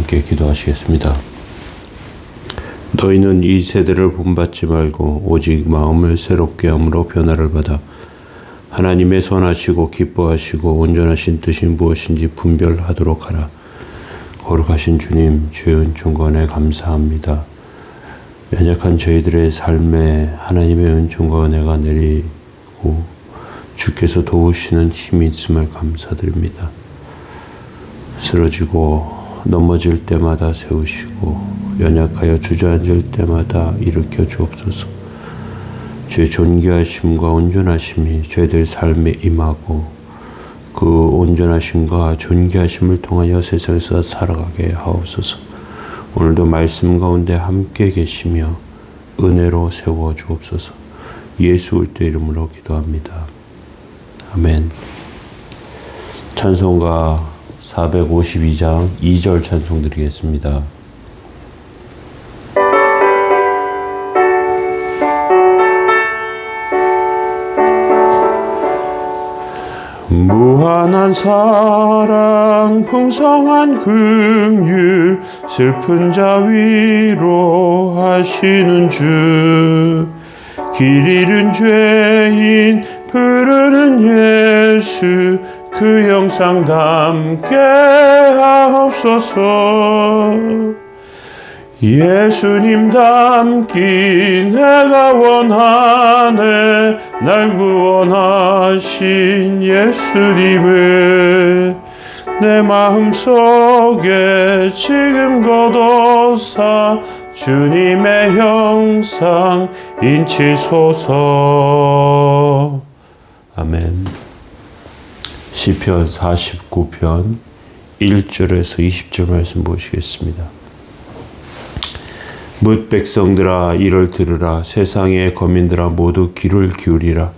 함께 기도하시겠습니다. 너희는 이 세대를 본받지 말고 오직 마음을 새롭게 함으로 변화를 받아 하나님의 선하시고 기뻐하시고 온전하신 뜻이 무엇인지 분별하도록 하라. 거룩하신 주님, 주의 은총과 은혜 감사합니다. 연약한 저희들의 삶에 하나님의 은총과 은혜가 내리고 주께서 도우시는 힘이 있음을 감사드립니다. 쓰러지고 넘어질 때마다 세우시고 연약하여 주저앉을 때마다 일으켜 주옵소서. 주의 존귀하심과 온전하심이 저희들 삶에 임하고 그 온전하심과 존귀하심을 통하여 세상에서 살아가게 하옵소서. 오늘도 말씀 가운데 함께 계시며 은혜로 세워 주옵소서. 예수 그리스도의 이름으로 기도합니다. 아멘. 찬송가 452장 2절 찬송 드리겠습니다. 무한한 사랑 풍성한 긍휼 슬픈 자 위로하시는 주 길 잃은 죄인 부르는 예수 그 영상 담게 하옵소서. 예수님 닮기 내가 원하네. 날 구원하신 예수님을 내 마음속에 지금 거둬사 주님의 형상 인치소서. 아멘. 시편 49편 1절에서 20절 말씀 보시겠습니다. 뭇 백성들아 이를 들으라. 세상의 거민들아 모두 귀를 기울이라.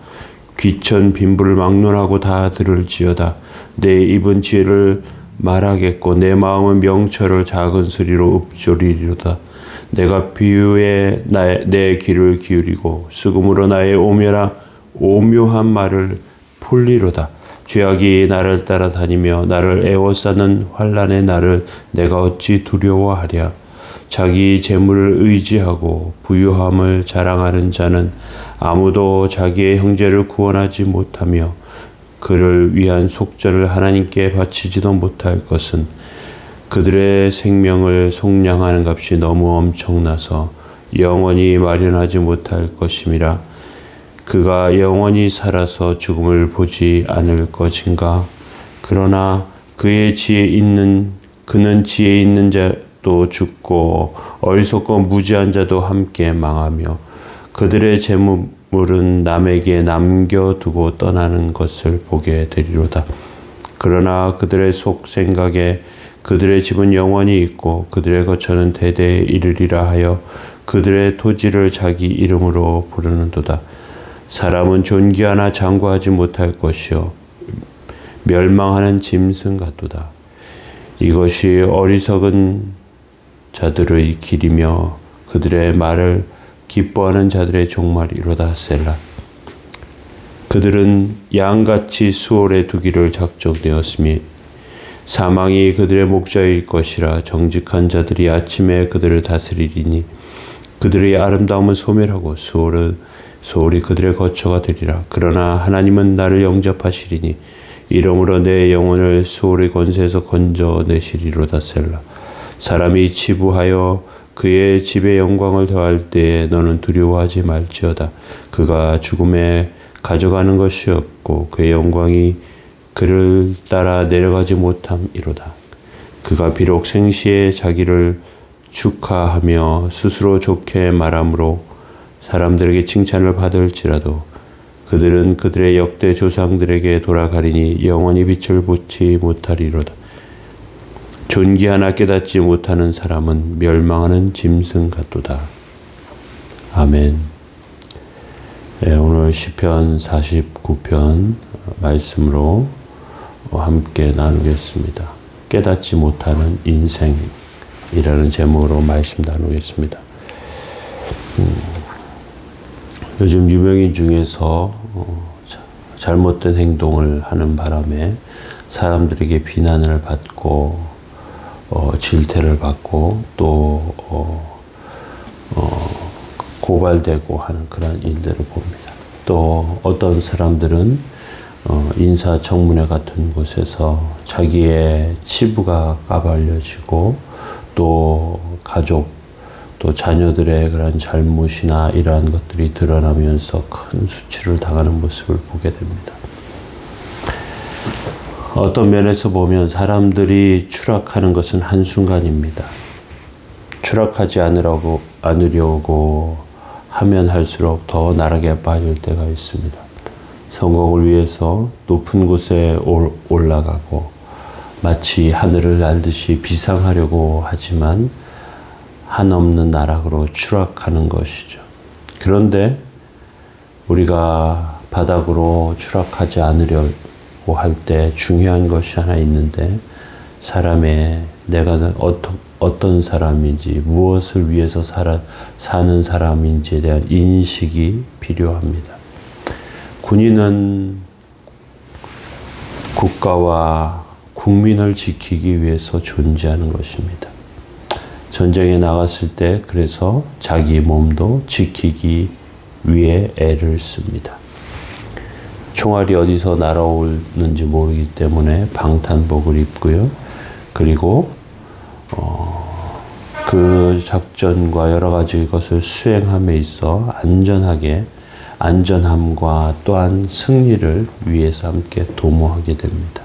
귀천 빈부를 막론하고 다 들을지어다. 내 입은 지혜를 말하겠고 내 마음은 명철을 작은 소리로 읊조리리로다. 내가 비유에 내 귀를 기울이고 수금으로 나의 오묘한 말을 풀리로다. 죄악이 나를 따라다니며 나를 애워싸는 환난의 날을 내가 어찌 두려워하랴. 자기 재물을 의지하고 부유함을 자랑하는 자는 아무도 자기의 형제를 구원하지 못하며 그를 위한 속죄를 하나님께 바치지도 못할 것은 그들의 생명을 속량하는 값이 너무 엄청나서 영원히 마련하지 못할 것임이라. 그가 영원히 살아서 죽음을 보지 않을 것인가. 그러나 그는 지혜 있는 자도 죽고 어리석고 무지한 자도 함께 망하며 그들의 재물은 남에게 남겨두고 떠나는 것을 보게 되리로다. 그러나 그들의 속 생각에 그들의 집은 영원히 있고 그들의 거처는 대대에 이르리라 하여 그들의 토지를 자기 이름으로 부르는도다. 사람은 존귀하나 장구하지 못할 것이요 멸망하는 짐승 같도다. 이것이 어리석은 자들의 길이며 그들의 말을 기뻐하는 자들의 종말이로다. 셀라. 그들은 양같이 수월에 두기를 작정되었으니 사망이 그들의 목자일 것이라. 정직한 자들이 아침에 그들을 다스리리니 그들의 아름다움은 소멸하고 소홀이 그들의 거처가 되리라. 그러나 하나님은 나를 영접하시리니 이러므로 내 영혼을 수월의 권세에서 건져내시리로다. 셀라. 사람이 치부하여 그의 집의 영광을 더할 때에 너는 두려워하지 말지어다. 그가 죽음에 가져가는 것이 없고 그의 영광이 그를 따라 내려가지 못함이로다. 그가 비록 생시에 자기를 축하하며 스스로 좋게 말함으로 사람들에게 칭찬을 받을지라도 그들은 그들의 역대 조상들에게 돌아가리니 영원히 빛을 보지 못하리로다. 존귀하나 깨닫지 못하는 사람은 멸망하는 짐승 같도다. 아멘. 네, 오늘 시편 49편 말씀으로 함께 나누겠습니다. 깨닫지 못하는 인생이라는 제목으로 말씀 나누겠습니다. 요즘 유명인 중에서 잘못된 행동을 하는 바람에 사람들에게 비난을 받고 질타를 받고 또 고발되고 하는 그런 일들을 봅니다. 또 어떤 사람들은 인사청문회 같은 곳에서 자기의 치부가 까발려지고 또 가족 또 자녀들의 그런 잘못이나 이러한 것들이 드러나면서 큰 수치를 당하는 모습을 보게 됩니다. 어떤 면에서 보면 사람들이 추락하는 것은 한순간입니다. 추락하지 않으려고 하면 할수록 더 나락에 빠질 때가 있습니다. 성공을 위해서 높은 곳에 올라가고 마치 하늘을 날듯이 비상하려고 하지만 한없는 나락으로 추락하는 것이죠. 그런데 우리가 바닥으로 추락하지 않으려고 할 때 중요한 것이 하나 있는데 사람의 내가 어떤 사람인지 무엇을 위해서 사는 사람인지에 대한 인식이 필요합니다. 군인은 국가와 국민을 지키기 위해서 존재하는 것입니다. 전쟁에 나갔을 때 그래서 자기 몸도 지키기 위해 애를 씁니다. 총알이 어디서 날아오는지 모르기 때문에 방탄복을 입고요. 그리고 그 작전과 여러 가지 것을 수행함에 있어 안전함과 또한 승리를 위해서 함께 도모하게 됩니다.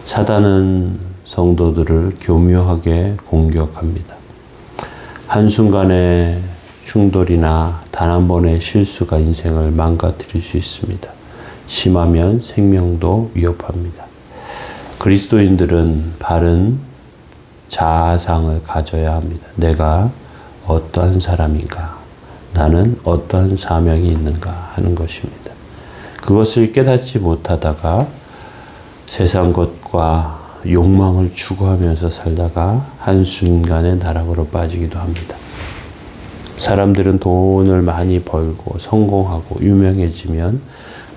사단은 성도들을 교묘하게 공격합니다. 한순간의 충돌이나 단 한 번의 실수가 인생을 망가뜨릴 수 있습니다. 심하면 생명도 위협합니다. 그리스도인들은 바른 자아상을 가져야 합니다. 내가 어떠한 사람인가? 나는 어떠한 사명이 있는가? 하는 것입니다. 그것을 깨닫지 못하다가 세상 것과 욕망을 추구하면서 살다가 한순간에 나락으로 빠지기도 합니다. 사람들은 돈을 많이 벌고 성공하고 유명해지면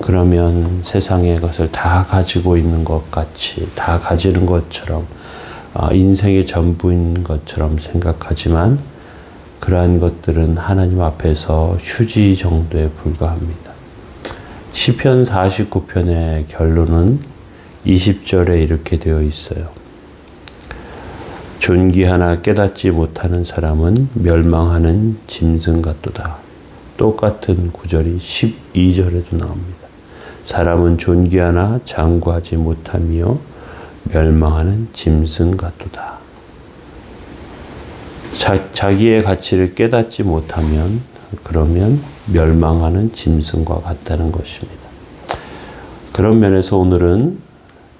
그러면 세상의 것을 다 가지고 있는 것 같이 다 가지는 것처럼 인생의 전부인 것처럼 생각하지만 그러한 것들은 하나님 앞에서 휴지 정도에 불과합니다. 시편 49편의 결론은 20절에 이렇게 되어 있어요. 존귀하나 깨닫지 못하는 사람은 멸망하는 짐승 같도다. 똑같은 구절이 12절에도 나옵니다. 사람은 존귀하나 장구하지 못하며 멸망하는 짐승 같도다. 자기의 가치를 깨닫지 못하면 그러면 멸망하는 짐승과 같다는 것입니다. 그런 면에서 오늘은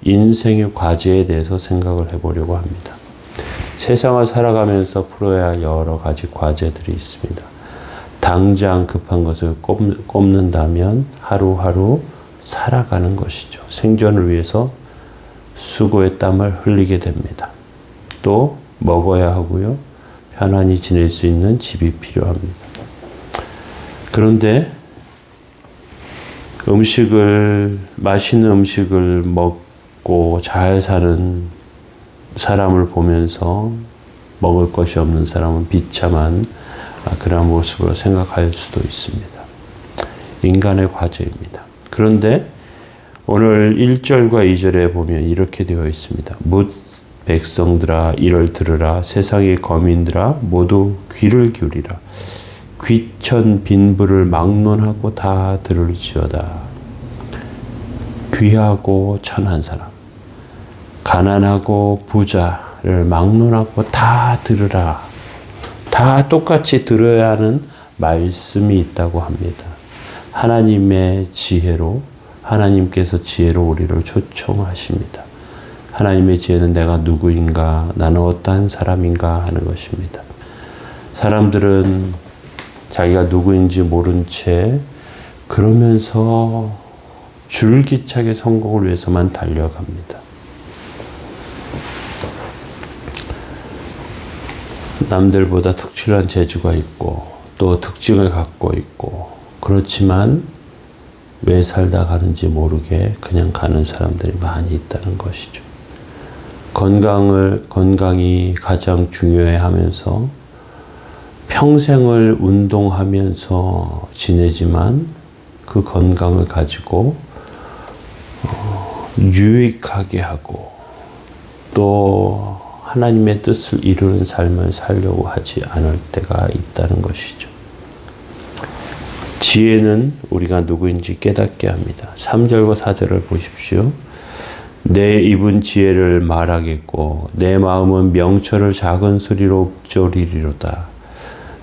인생의 과제에 대해서 생각을 해보려고 합니다. 세상을 살아가면서 풀어야 할 여러 가지 과제들이 있습니다. 당장 급한 것을 꼽는다면 하루하루 살아가는 것이죠. 생존을 위해서 수고의 땀을 흘리게 됩니다. 또 먹어야 하고요. 편안히 지낼 수 있는 집이 필요합니다. 그런데 맛있는 음식을 먹고 잘 사는 사람을 보면서 먹을 것이 없는 사람은 비참한 그런 모습으로 생각할 수도 있습니다. 인간의 과제입니다. 그런데 오늘 1절과 2절에 보면 이렇게 되어 있습니다. 뭇 백성들아 이를 들으라. 세상의 거민들아 모두 귀를 기울이라. 귀천 빈부를 막론하고 다 들을지어다. 귀하고 천한 사람, 가난하고 부자를 막론하고 다 들으라. 다 똑같이 들어야 하는 말씀이 있다고 합니다. 하나님의 지혜로, 하나님께서 지혜로 우리를 초청하십니다. 하나님의 지혜는 내가 누구인가, 나는 어떠한 사람인가 하는 것입니다. 사람들은 자기가 누구인지 모른 채 그러면서 줄기차게 성공을 위해서만 달려갑니다. 남들보다 특출난 재주가 있고 또 특징을 갖고 있고 그렇지만 왜 살다 가는지 모르게 그냥 가는 사람들이 많이 있다는 것이죠. 건강이 가장 중요해하면서 평생을 운동하면서 지내지만 그 건강을 가지고 유익하게 하고 또 하나님의 뜻을 이루는 삶을 살려고 하지 않을 때가 있다는 것이죠. 지혜는 우리가 누구인지 깨닫게 합니다. 3절과 4절을 보십시오. 내 입은 지혜를 말하겠고 내 마음은 명철을 작은 소리로 읊조리리로다.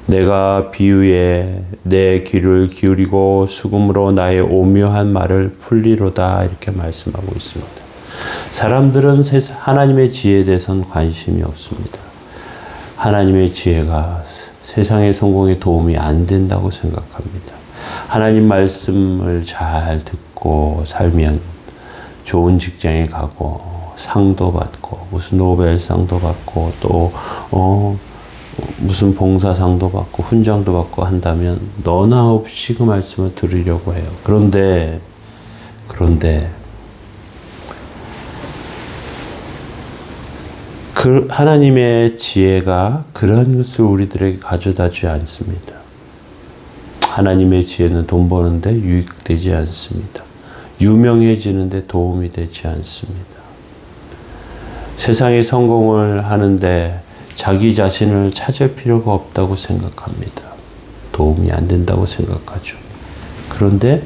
내가 비유에 내 귀를 기울이고 수금으로 나의 오묘한 말을 풀리로다. 이렇게 말씀하고 있습니다. 사람들은 하나님의 지혜에 대해서는 관심이 없습니다. 하나님의 지혜가 세상의 성공에 도움이 안 된다고 생각합니다. 하나님 말씀을 잘 듣고 살면 좋은 직장에 가고 상도 받고 무슨 노벨상도 받고 또 무슨 봉사상도 받고 훈장도 받고 한다면 너나 없이 그 말씀을 들으려고 해요. 그런데 그 하나님의 지혜가 그런 것을 우리들에게 가져다 주지 않습니다. 하나님의 지혜는 돈 버는데 유익되지 않습니다. 유명해지는데 도움이 되지 않습니다. 세상에 성공을 하는데 자기 자신을 찾을 필요가 없다고 생각합니다. 도움이 안 된다고 생각하죠. 그런데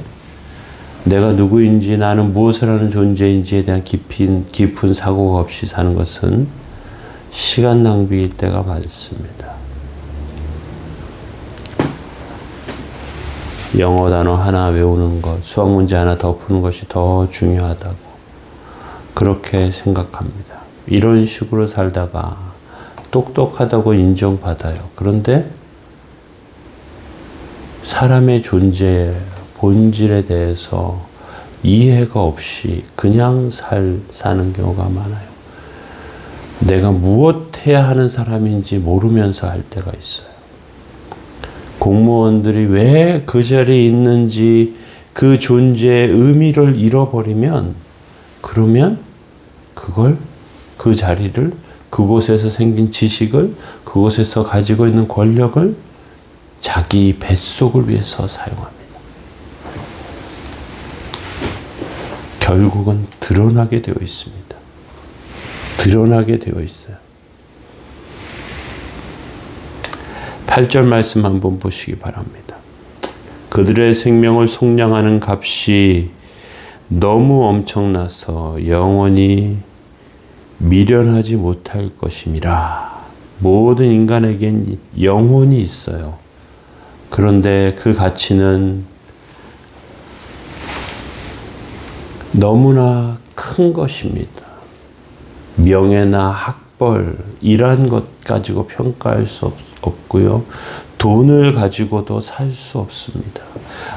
내가 누구인지 나는 무엇을 하는 존재인지에 대한 깊은 사고가 없이 사는 것은 시간 낭비일 때가 많습니다. 영어 단어 하나 외우는 것, 수학 문제 하나 더 푸는 것이 더 중요하다고 그렇게 생각합니다. 이런 식으로 살다가 똑똑하다고 인정받아요. 그런데 사람의 존재, 본질에 대해서 이해가 없이 그냥 사는 경우가 많아요. 내가 무엇 해야 하는 사람인지 모르면서 할 때가 있어요. 공무원들이 왜 그 자리에 있는지 그 존재의 의미를 잃어버리면 그러면 그 자리를 그곳에서 생긴 지식을 그곳에서 가지고 있는 권력을 자기 뱃속을 위해서 사용합니다. 결국은 드러나게 되어 있습니다. 드러나게 되어 있어요. 8절 말씀 한번 보시기 바랍니다. 그들의 생명을 속량하는 값이 너무 엄청나서 영원히 미련하지 못할 것임이라. 모든 인간에겐 영혼이 있어요. 그런데 그 가치는 너무나 큰 것입니다. 명예나 학벌, 이러한 것 가지고 평가할 수 없고요. 돈을 가지고도 살 수 없습니다.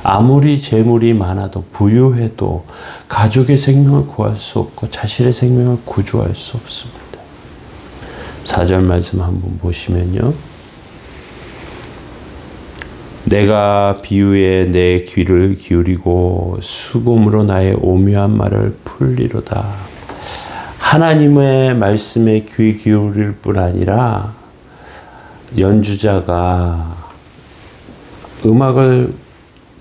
아무리 재물이 많아도 부유해도 가족의 생명을 구할 수 없고 자신의 생명을 구조할 수 없습니다. 4절 말씀 한번 보시면요. 내가 비유에 내 귀를 기울이고 수금으로 나의 오묘한 말을 풀리로다. 하나님의 말씀에 귀 기울일 뿐 아니라 연주자가 음악을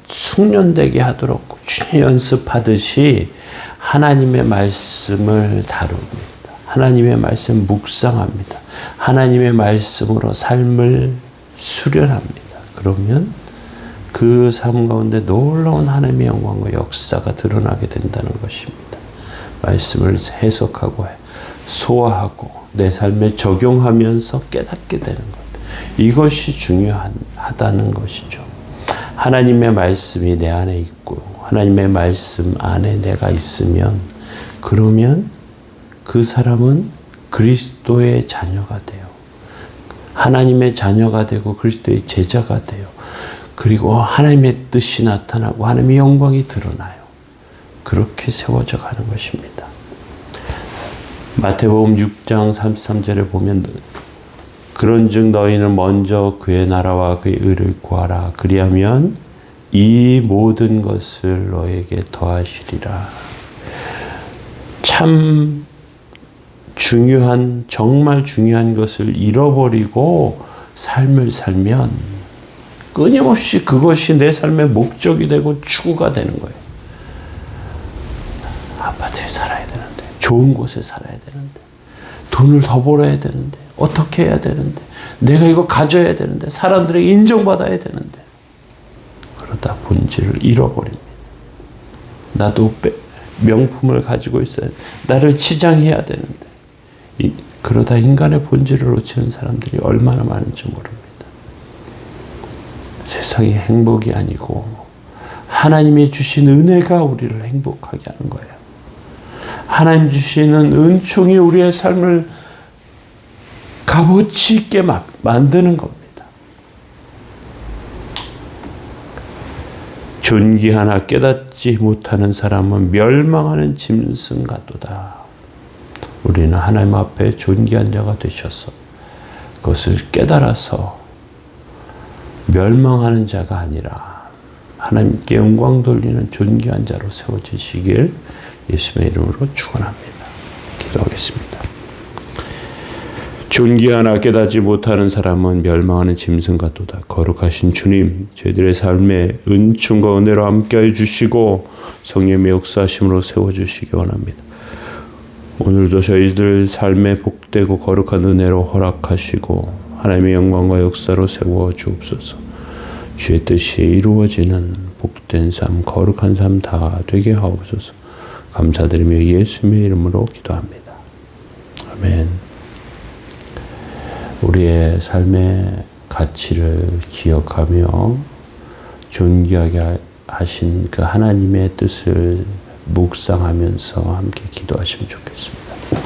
숙련되게 하도록 꾸준히 연습하듯이 하나님의 말씀을 다룹니다. 하나님의 말씀 묵상합니다. 하나님의 말씀으로 삶을 수련합니다. 그러면 그 삶 가운데 놀라운 하나님의 영광과 역사가 드러나게 된다는 것입니다. 말씀을 해석하고 소화하고 내 삶에 적용하면서 깨닫게 되는 것. 이것이 중요하다는 것이죠. 하나님의 말씀이 내 안에 있고 하나님의 말씀 안에 내가 있으면 그러면 그 사람은 그리스도의 자녀가 돼요. 하나님의 자녀가 되고 그리스도의 제자가 돼요. 그리고 하나님의 뜻이 나타나고 하나님의 영광이 드러나요. 그렇게 세워져 가는 것입니다. 마태복음 6장 33절에 보면 그런즉 너희는 먼저 그의 나라와 그의 의를 구하라. 그리하면 이 모든 것을 너에게 더하시리라. 참 정말 중요한 것을 잃어버리고 삶을 살면 끊임없이 그것이 내 삶의 목적이 되고 추구가 되는 거예요. 아파트에 살아야 되는데, 좋은 곳에 살아야 되는데, 돈을 더 벌어야 되는데, 어떻게 해야 되는데, 내가 이거 가져야 되는데, 사람들에게 인정받아야 되는데, 그러다 본질을 잃어버립니다. 나도 명품을 가지고 있어야 돼. 나를 치장해야 되는데, 그러다 인간의 본질을 놓치는 사람들이 얼마나 많은지 모릅니다. 세상이 행복이 아니고 하나님이 주신 은혜가 우리를 행복하게 하는 거예요. 하나님 주시는 은총이 우리의 삶을 값어치 있게 만드는 겁니다. 존귀하나 깨닫지 못하는 사람은 멸망하는 짐승 같도다. 우리는 하나님 앞에 존귀한 자가 되셔서 그것을 깨달아서 멸망하는 자가 아니라 하나님께 영광 돌리는 존귀한 자로 세워지시길 예수님의 이름으로 축원합니다. 기도하겠습니다. 존귀하나 깨닫지 못하는 사람은 멸망하는 짐승 같도다. 거룩하신 주님, 저희들의 삶에 은총과 은혜로 함께해 주시고 성령의 역사하심으로 세워주시기 원합니다. 오늘도 저희들 삶에 복되고 거룩한 은혜로 허락하시고 하나님의 영광과 역사로 세워 주옵소서. 주의 뜻이 이루어지는 복된 삶, 거룩한 삶 다 되게 하옵소서. 감사드리며 예수님의 이름으로 기도합니다. 아멘. 우리의 삶의 가치를 기억하며 존귀하게 하신 그 하나님의 뜻을 묵상하면서 함께 기도하시면 좋겠습니다.